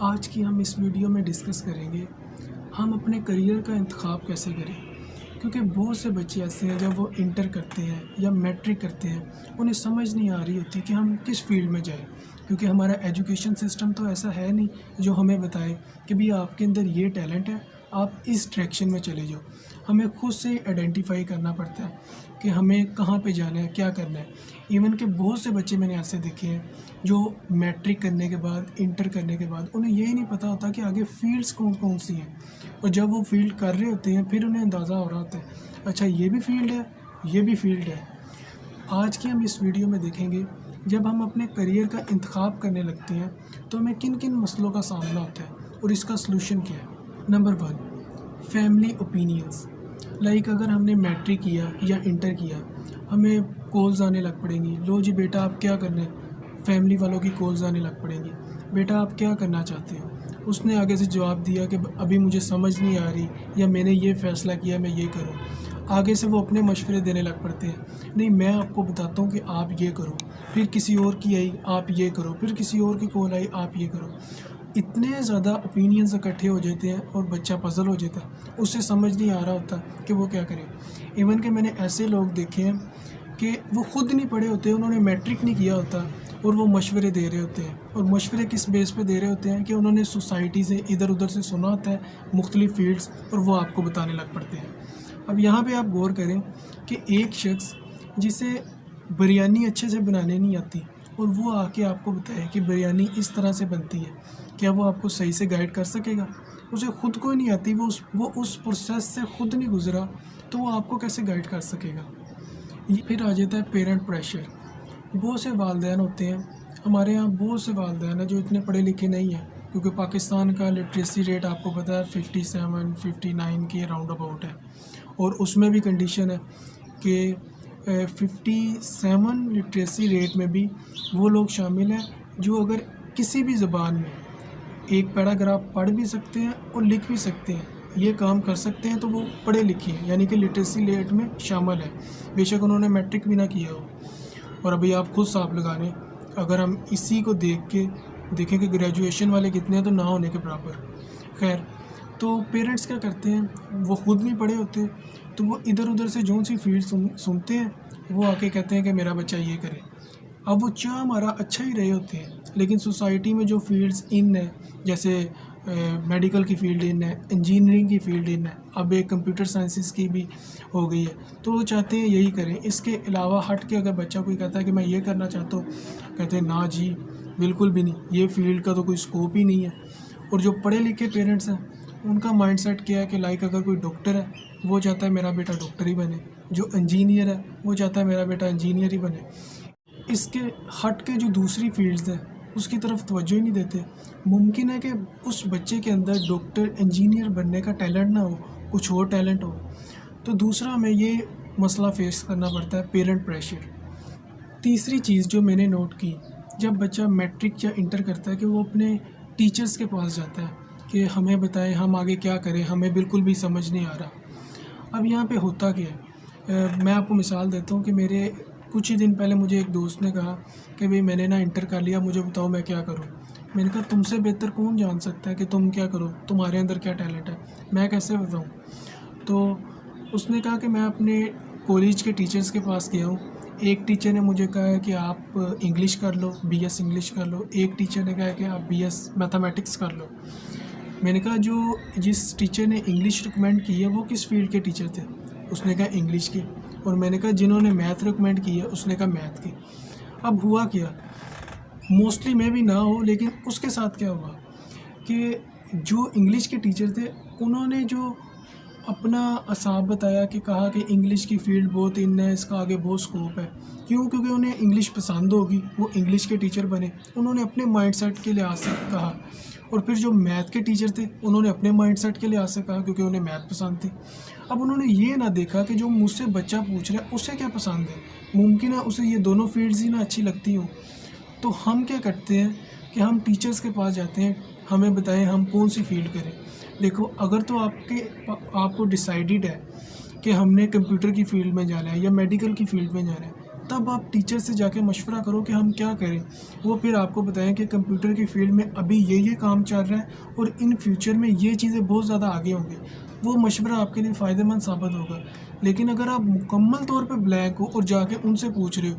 آج کی ہم اس ویڈیو میں ڈسکس کریں گے ہم اپنے کریئر کا انتخاب کیسے کریں، کیونکہ بہت سے بچے ایسے ہیں جب وہ انٹر کرتے ہیں یا میٹرک کرتے ہیں انہیں سمجھ نہیں آ رہی ہوتی کہ ہم کس فیلڈ میں جائیں، کیونکہ ہمارا ایجوکیشن سسٹم تو ایسا ہے نہیں جو ہمیں بتائے کہ بھی آپ کے اندر یہ ٹیلنٹ ہے، آپ اس ڈائریکشن میں چلے جاؤ۔ ہمیں خود سے آئیڈینٹیفائی کرنا پڑتا ہے کہ ہمیں کہاں پہ جانا ہے، کیا کرنا ہے۔ ایون کہ بہت سے بچے میں نے ایسے دیکھے ہیں جو میٹرک کرنے کے بعد انٹر کرنے کے بعد انہیں یہی نہیں پتہ ہوتا کہ آگے فیلڈز کون کون سی ہیں، اور جب وہ فیلڈ کر رہے ہوتے ہیں پھر انہیں اندازہ ہو رہا ہوتا ہے اچھا یہ بھی فیلڈ ہے، یہ بھی فیلڈ ہے۔ آج کی ہم اس ویڈیو میں دیکھیں گے جب ہم اپنے کریئر کا انتخاب کرنے لگتے ہیں تو ہمیں کن کن مسئلوں کا سامنا ہوتا ہے اور اس کا سلوشن کیا ہے۔ Number 1، family opinions. لائک اگر ہم نے میٹرک کیا یا انٹر کیا، ہمیں کالز آنے لگ پڑیں گی، لو جی بیٹا آپ کیا کرنا ہے، فیملی والوں کی کالز آنے لگ پڑیں گی، بیٹا آپ کیا کرنا چاہتے ہیں۔ اس نے آگے سے جواب دیا کہ ابھی مجھے سمجھ نہیں آ رہی، یا میں نے یہ فیصلہ کیا میں یہ کروں۔ آگے سے وہ اپنے مشورے دینے لگ پڑتے ہیں، نہیں میں آپ کو بتاتا ہوں کہ آپ یہ کرو، پھر کسی اور کی آئی آپ یہ کرو، پھر کسی اور کی کال آئی آپ یہ کرو۔ اتنے زیادہ اوپینینز اکٹھے ہو جاتے ہیں اور بچہ پزل ہو جاتا ہے، اسے سمجھ نہیں آ رہا ہوتا کہ وہ کیا کرے۔ ایون کہ میں نے ایسے لوگ دیکھے ہیں کہ وہ خود نہیں پڑھے ہوتے، انہوں نے میٹرک نہیں کیا ہوتا اور وہ مشورے دے رہے ہوتے ہیں، اور مشورے کس بیس پہ دے رہے ہوتے ہیں کہ انہوں نے سوسائٹی سے ادھر ادھر سے سنا ہوتا ہے مختلف فیلڈز، اور وہ آپ کو بتانے لگ پڑتے ہیں۔ اب یہاں پہ آپ غور کریں کہ ایک شخص جسے بریانی اچھے سے بنانے نہیں آتی اور وہ آ کے آپ کو بتائے کہ بریانی اس طرح سے بنتی ہے، کیا وہ آپ کو صحیح سے گائیڈ کر سکے گا؟ اسے خود کو ہی نہیں آتی، وہ اس پروسیس سے خود نہیں گزرا، تو وہ آپ کو کیسے گائیڈ کر سکے گا؟ یہ پھر آ جاتا ہے پیرنٹ پریشر۔ بہت سے والدین ہوتے ہیں، ہمارے یہاں بہت سے والدین ہیں جو اتنے پڑھے لکھے نہیں ہیں، کیونکہ پاکستان کا لٹریسی ریٹ آپ کو پتہ ہے 57 59 کے راؤنڈ اباؤٹ ہے، اور اس میں بھی کنڈیشن ہے کہ 57 لٹریسی ریٹ میں بھی وہ لوگ شامل ہیں جو اگر کسی بھی زبان میں ایک پیراگراف پڑھ بھی سکتے ہیں اور لکھ بھی سکتے ہیں، یہ کام کر سکتے ہیں، تو وہ پڑھے لکھے ہیں، یعنی کہ لٹریسی ریٹ میں شامل ہے، بے شک انہوں نے میٹرک بھی نہ کیا ہو۔ اور ابھی آپ خود حساب لگا لیں، اگر ہم اسی کو دیکھ کے دیکھیں کہ گریجویشن والے کتنے ہیں تو نہ ہونے کے برابر۔ خیر، تو پیرنٹس کیا کرتے ہیں، وہ خود نہیں پڑھے ہوتے تو وہ ادھر ادھر سے جون سی فیلڈ سنتے ہیں وہ آ کے کہتے ہیں کہ میرا بچہ یہ کرے۔ اب وہ چاہ ہمارا اچھا ہی رہے ہوتے ہیں، لیکن سوسائٹی میں جو فیلڈز ان ہے، جیسے میڈیکل کی فیلڈ ان ہے، انجینئرنگ کی فیلڈ ان ہے، اب ایک کمپیوٹر سائنسز کی بھی ہو گئی ہے، تو وہ چاہتے ہیں یہی کریں۔ اس کے علاوہ ہٹ کے اگر بچہ کوئی کہتا ہے کہ میں یہ کرنا چاہتا ہوں، کہتے ہیں نا جی بالکل بھی نہیں، یہ فیلڈ کا تو کوئی اسکوپ ہی نہیں ہے۔ اور جو پڑھے لکھے پیرنٹس ہیں ان کا مائنڈ سیٹ کیا ہے کہ لائک اگر کوئی ڈاکٹر ہے وہ چاہتا ہے میرا بیٹا ڈاکٹر ہی بنے، جو انجینئر ہے وہ چاہتا ہے میرا بیٹا انجینئر ہی بنے۔ اس کے ہٹ کے جو دوسری فیلڈز ہیں اس کی طرف توجہ ہی نہیں دیتے۔ ممکن ہے کہ اس بچے کے اندر ڈاکٹر انجینئر بننے کا ٹیلنٹ نہ ہو، کچھ اور ٹیلنٹ ہو۔ تو دوسرا ہمیں یہ مسئلہ فیس کرنا پڑتا ہے، پیرنٹ پریشر۔ تیسری چیز جو میں نے نوٹ کی، جب بچہ میٹرک یا انٹر کرتا ہے کہ وہ اپنے ٹیچرز کے پاس جاتا ہے کہ ہمیں بتائیں ہم آگے کیا کریں، ہمیں بالکل بھی سمجھ نہیں آ رہا۔ اب یہاں پہ ہوتا کیا ہے، میں آپ کو مثال دیتا ہوں کہ میرے کچھ ہی دن پہلے مجھے ایک دوست نے کہا کہ بھئی میں نے نا انٹر کر لیا، مجھے بتاؤ میں کیا کروں۔ میں نے کہا تم سے بہتر کون جان سکتا ہے کہ تم کیا کرو، تمہارے اندر کیا ٹیلنٹ ہے، میں کیسے بتاؤں۔ تو اس نے کہا کہ میں اپنے کالج کے ٹیچرز کے پاس گیا ہوں، ایک ٹیچر نے مجھے کہا ہے کہ آپ انگلش کر لو، بی ایس انگلش کر لو، ایک ٹیچر نے کہا ہے کہ آپ بی ایس میتھمیٹکس کر لو۔ میں نے کہا جس ٹیچر نے انگلش ریکمینڈ کی ہے وہ کس فیلڈ کے ٹیچر تھے؟ اس نے کہا انگلش کے۔ اور میں نے کہا جنہوں نے میتھ ریکمینڈ کی ہے، اس نے کہا میتھ کے۔ اب ہوا کیا، موسٹلی میں بھی نہ ہو لیکن اس کے ساتھ کیا ہوا کہ جو انگلش کے ٹیچر تھے انہوں نے جو اپنا اصاب بتایا کہ کہا کہ انگلش کی فیلڈ بہت ان ہے، اس کا آگے بہت سکوپ ہے، کیوں؟ کیونکہ انہیں انگلش پسند ہوگی، وہ انگلش کے ٹیچر بنے، انہوں نے اپنے مائنڈ سیٹ کے لحاظ سے کہا۔ اور پھر جو میتھ کے ٹیچر تھے انہوں نے اپنے مائنڈ سیٹ کے لحاظ سے کہا، کیونکہ انہیں میتھ پسند تھی۔ اب انہوں نے یہ نہ دیکھا کہ جو مجھ سے بچہ پوچھ رہا ہے اسے کیا پسند ہے، ممکن ہے اسے یہ دونوں فیلڈز ہی نہ اچھی لگتی ہوں۔ تو ہم کیا کرتے ہیں کہ ہم ٹیچرز کے پاس جاتے ہیں، ہمیں بتائیں ہم کون سی فیلڈ کریں۔ دیکھو اگر تو آپ کو ڈیسائیڈڈ ہے کہ ہم نے کمپیوٹر کی فیلڈ میں جانا ہے یا میڈیکل کی فیلڈ میں جانا ہے، تب آپ ٹیچر سے جا کے مشورہ کرو کہ ہم کیا کریں. وہ پھر آپ کو بتائیں کہ کمپیوٹر کی فیلڈ میں ابھی یہ کام چل رہا ہے اور ان فیوچر میں یہ چیزیں بہت زیادہ آگے ہوں گی. وہ مشورہ آپ کے لیے فائدہ مند ثابت ہوگا. لیکن اگر آپ مکمل طور پہ بلینک ہو اور جا کے ان سے پوچھ رہے ہو،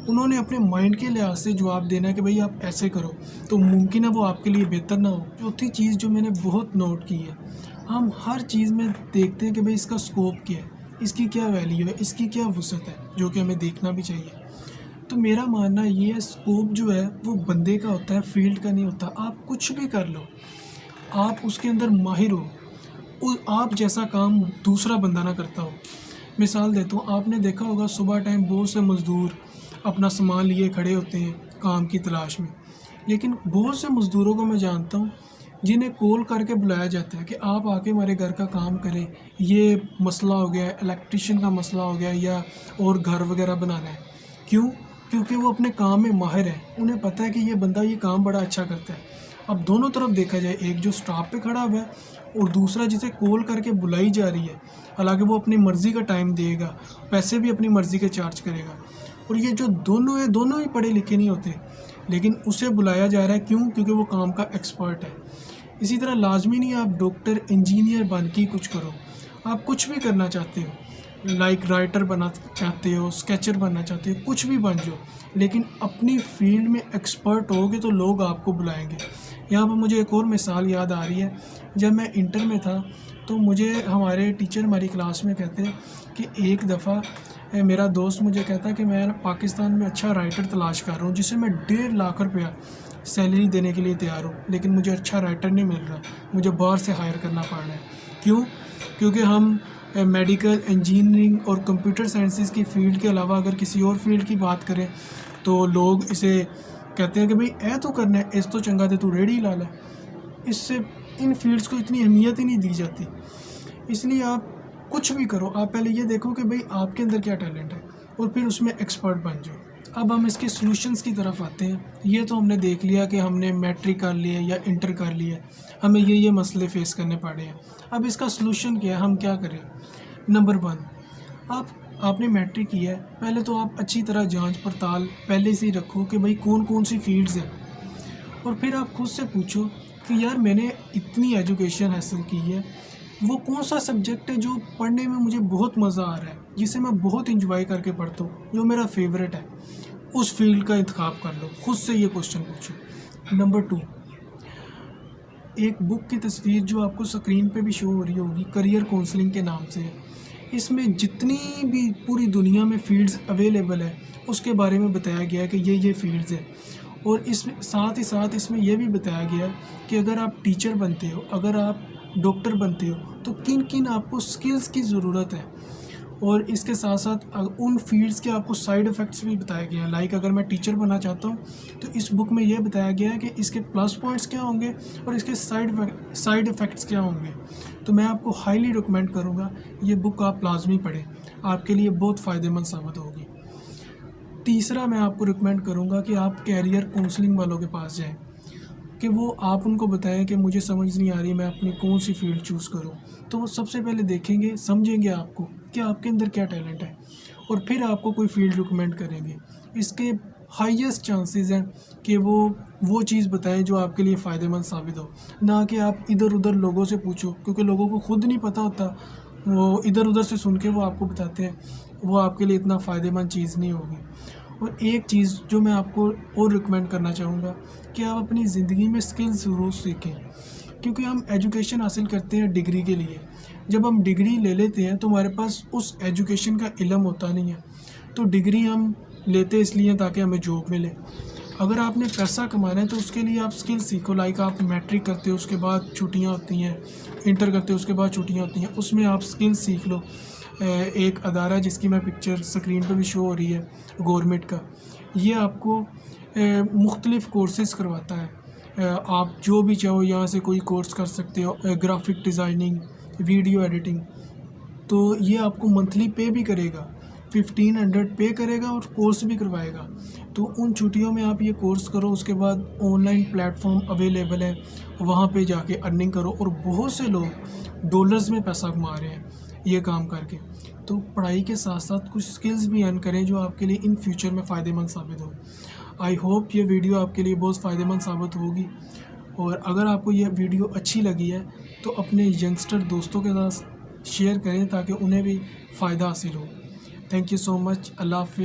انہوں نے اپنے مائنڈ کے لحاظ سے جواب دینا ہے کہ بھئی آپ ایسے کرو، تو ممکن ہے وہ آپ کے لیے بہتر نہ ہو. چوتھی چیز جو میں نے بہت نوٹ کی ہے، ہم ہر چیز میں دیکھتے ہیں کہ بھئی اس کا اسکوپ کیا ہے، اس کی کیا ویلیو ہے، اس کی کیا وسعت ہے، جو کہ ہمیں دیکھنا بھی چاہیے. تو میرا ماننا یہ ہے اسکوپ جو ہے وہ بندے کا ہوتا ہے، فیلڈ کا نہیں ہوتا. آپ کچھ بھی کر لو، آپ اس کے اندر ماہر ہو، آپ جیسا کام دوسرا بندہ نہ کرتا ہو. مثال دیتا ہوں، آپ نے دیکھا ہوگا صبح ٹائم بہت سے مزدور اپنا سامان لیے کھڑے ہوتے ہیں کام کی تلاش میں. لیکن بہت سے مزدوروں کو میں جانتا ہوں جنہیں کال کر کے بلایا جاتا ہے کہ آپ آ کے ہمارے گھر کا کام کریں، یہ مسئلہ ہو گیا ہے، الیکٹریشین کا مسئلہ ہو گیا ہے، یا اور گھر وغیرہ بنانا ہے. کیوں؟ کیونکہ وہ اپنے کام میں ماہر ہے، انہیں پتہ ہے کہ یہ بندہ یہ کام بڑا اچھا کرتا ہے. اب دونوں طرف دیکھا جائے، ایک جو سٹاپ پہ کھڑا ہوا ہے اور دوسرا جسے کال کر کے بلائی جا رہی ہے، حالانکہ وہ اپنی مرضی کا ٹائم دے گا، پیسے بھی اپنی مرضی کے چارج کرے گا. اور یہ جو دونوں ہیں، دونوں ہی پڑھے لکھے نہیں ہوتے، لیکن اسے بلایا جا رہا ہے. کیوں؟ کیونکہ وہ کام کا ایکسپرٹ ہے. اسی طرح لازمی نہیں آپ ڈاکٹر انجینئر بن کے کچھ کرو. آپ کچھ بھی کرنا چاہتے ہو، لائک رائٹر بننا چاہتے ہو، اسکیچر بننا چاہتے ہو، کچھ بھی بن جاؤ، لیکن اپنی فیلڈ میں ایکسپرٹ ہوگے تو لوگ آپ کو بلائیں گے. یہاں پہ مجھے ایک اور مثال یاد آ رہی ہے. جب میں انٹر میں تھا تو مجھے ہمارے ٹیچر ہماری کلاس میں کہتے کہ ایک دفعہ میرا دوست مجھے کہتا کہ میں پاکستان میں اچھا رائٹر تلاش کر رہا ہوں جسے میں 1.5 لاکھ روپیہ سیلری دینے کے لیے تیار ہوں، لیکن مجھے اچھا رائٹر نہیں مل رہا، مجھے باہر سے ہائر کرنا پڑ رہا ہے. کیوں؟ کیونکہ ہم میڈیکل انجینئرنگ اور کمپیوٹر سائنسز کی فیلڈ کے علاوہ اگر کسی اور فیلڈ کی بات کریں تو لوگ اسے کہتے ہیں کہ بھئی اے تو کرنا ہے، اس تو چنگا تے تو ریڑھی لا لے. اس سے ان فیلڈز کو اتنی اہمیت ہی نہیں دی جاتی. اس لیے آپ کچھ بھی کرو، آپ پہلے یہ دیکھو کہ بھئی آپ کے اندر کیا ٹیلنٹ ہے اور پھر اس میں ایکسپرٹ بن جاؤ. اب ہم اس کے سلوشنز کی طرف آتے ہیں. یہ تو ہم نے دیکھ لیا کہ ہم نے میٹرک کر لیا یا انٹر کر لیا، ہمیں یہ مسئلے فیس کرنے پڑے ہیں. اب اس کا سلوشن کیا ہے، ہم کیا کریں؟ نمبر 1، آپ نے میٹرک کیا ہے، پہلے تو آپ اچھی طرح جانچ پڑتال پہلے سے ہی رکھو کہ بھئی کون سی فیلڈز ہیں، اور پھر آپ خود سے پوچھو کہ یار میں نے اتنی ایجوکیشن حاصل کی ہے، وہ کون سا سبجیکٹ ہے جو پڑھنے میں مجھے بہت مزہ آ رہا ہے، جسے میں بہت انجوائے کر کے پڑھتا ہوں، جو میرا فیوریٹ ہے. اس فیلڈ کا انتخاب کر لو، خود سے یہ کوشچن پوچھو. نمبر 2، ایک بک کی تصویر جو آپ کو سکرین پہ بھی شو ہو رہی ہوگی، کریئر کونسلنگ کے نام سے ہے. اس میں جتنی بھی پوری دنیا میں فیلڈز اویلیبل ہے اس کے بارے میں بتایا گیا ہے کہ یہ فیلڈز ہیں. اور اس میں ساتھ ہی ساتھ اس میں یہ بھی بتایا گیا ہے کہ اگر آپ ٹیچر بنتے ہو، اگر آپ ڈاکٹر بنتے ہو، تو کن آپ کو سکلز کی ضرورت ہے. اور اس کے ساتھ ساتھ ان فیلڈز کے آپ کو سائیڈ افیکٹس بھی بتائے گئے ہیں. لائک اگر میں ٹیچر بننا چاہتا ہوں تو اس بک میں یہ بتایا گیا ہے کہ اس کے پلس پوائنٹس کیا ہوں گے اور اس کے سائیڈ افیکٹس کیا ہوں گے. تو میں آپ کو ہائیلی ریکمینڈ کروں گا یہ بک آپ لازمی پڑھیں، آپ کے لیے بہت فائدہ مند ثابت ہوگی. تیسرا، میں آپ کو ریکمینڈ کروں گا کہ آپ کیریئر کونسلنگ والوں کے پاس جائیں، کہ وہ آپ ان کو بتائیں کہ مجھے سمجھ نہیں آ رہی میں اپنی کون سی فیلڈ چوز کروں. تو وہ سب سے پہلے دیکھیں گے، سمجھیں گے آپ کو کہ آپ کے اندر کیا ٹیلنٹ ہے، اور پھر آپ کو کوئی فیلڈ ریکمینڈ کریں گے. اس کے ہائیسٹ چانسز ہیں کہ وہ چیز بتائیں جو آپ کے لیے فائدہ مند ثابت ہو، نہ کہ آپ ادھر ادھر لوگوں سے پوچھو، کیونکہ لوگوں کو خود نہیں پتہ ہوتا، وہ ادھر ادھر سے سن کے وہ آپ کو بتاتے ہیں، وہ آپ کے لیے اتنا فائدہ مند چیز نہیں ہوگی. اور ایک چیز جو میں آپ کو اور ریکمینڈ کرنا چاہوں گا کہ آپ اپنی زندگی میں سکلز ضرور سیکھیں، کیونکہ ہم ایجوکیشن حاصل کرتے ہیں ڈگری کے لیے. جب ہم ڈگری لے لیتے ہیں تو ہمارے پاس اس ایجوکیشن کا علم ہوتا نہیں ہے. تو ڈگری ہم لیتے اس لیے تاکہ ہمیں جاب ملے. اگر آپ نے پیسہ کمانا ہے تو اس کے لیے آپ سکل سیکھو. لائک آپ میٹرک کرتے ہو، اس کے بعد چھٹیاں ہوتی ہیں، انٹر کرتے ہو، اس کے بعد چھٹیاں ہوتی ہیں، اس میں آپ سکل سیکھ لو. ایک ادارہ جس کی میں پکچر سکرین پہ بھی شو ہو رہی ہے، گورنمنٹ کا، یہ آپ کو مختلف کورسز کرواتا ہے. آپ جو بھی چاہو یہاں سے کوئی کورس کر سکتے ہو، گرافک ڈیزائننگ، ویڈیو ایڈیٹنگ. تو یہ آپ کو منتھلی پے بھی کرے گا، 1500 پے کرے گا اور کورس بھی کروائے گا. تو ان چھٹیوں میں آپ یہ کورس کرو، اس کے بعد on line plate form available ہے، وہاں پہ جا کے ارننگ کرو. اور بہت سے لوگ ڈالرز میں پیسہ کما رہے ہیں یہ کام کر کے. تو پڑھائی کے ساتھ ساتھ کچھ سکلز بھی ارن کریں جو آپ کے لیے ان فیوچر میں فائدہ مند ثابت ہو. آئی ہوپ یہ ویڈیو آپ کے لیے بہت فائدہ مند ثابت ہوگی، اور اگر آپ کو یہ ویڈیو اچھی لگی ہے تو اپنے ینگسٹر دوستوں کے ساتھ شیئر کریں تاکہ انہیں بھی فائدہ حاصل ہو. تھینک یو سو مچ. اللہ حافظ.